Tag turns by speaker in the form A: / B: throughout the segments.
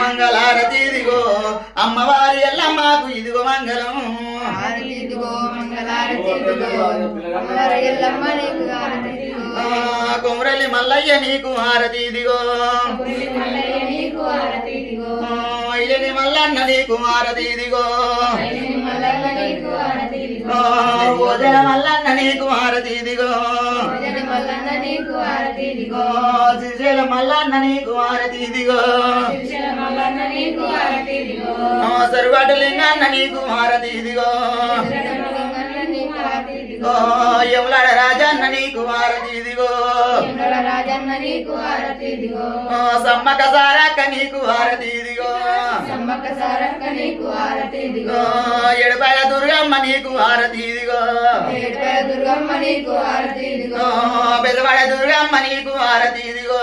A: మంగళారతి ఇదిగో అమ్మవారి ఎల్లమ్మకు ఇదిగో మంగళం కొమరలి మల్లయ్య నీకు హారతి ఇదిగో ఇలని మల్లన్న నీకు హారతి ఇదిగో ఓజన మల్లన్న నీకు హారతి ఇదిగో శ్రీశైల మల్లన్న నీకు హారతి ఇదిగో సరువాట లింగన్న నీకు హారతి ఇదిగో యములాడ రాజన్న నీకు హారతి ఇదిగో సమ్మక సారక్క నీకు హారతి ఇదిగో ఎడపాయ దుర్గమ్మ నీకు హారతి ఇదిగో పెదవాడ దుర్గమ్మ నీకు హారతి ఇదిగో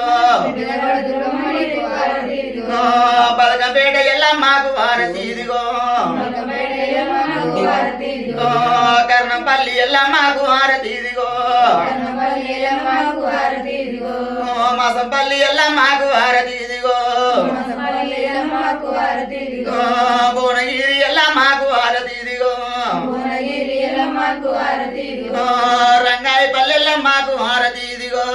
A: పదకంపేట ఎల్లమ్మకు హారతి ఇదిగో కర్ణంపల్లి ఎల్లమ్మకు హారతి ఇదిగో మాసంపల్లి ఎల్లమ్మకు హారతి ఇదిగో భువనగిరి ఎల్లమ్మకు హారతి ఇదిగో రంగాయపల్లి ఎల్లమ్మకు హారతి ఇదిగో